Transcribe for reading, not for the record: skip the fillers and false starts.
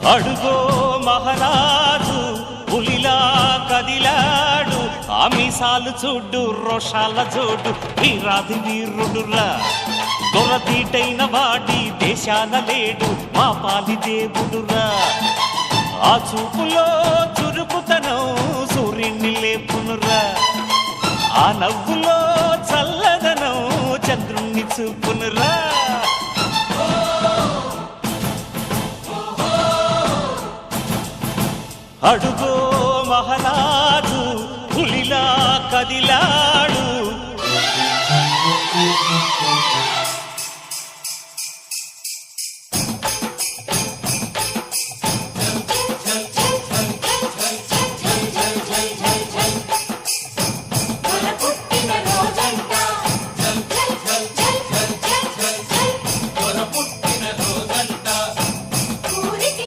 అడుగో మహారాజు పులిలా కదిలాడు, ఆ మీసాలు చూడు రోషాల జోడు, వీరాది వీరుడురా. దొరతీటైన వాడి దేశాన లేడు, మా పాలి దేవుడురా. ఆ చూపులో చురుకుతనం సూర్యుని లేపునురా, ఆ నవ్వులో చల్లదనం చంద్రుణ్ణి చూపునురా. అడుగో మహారాజు పులిలా కదిలా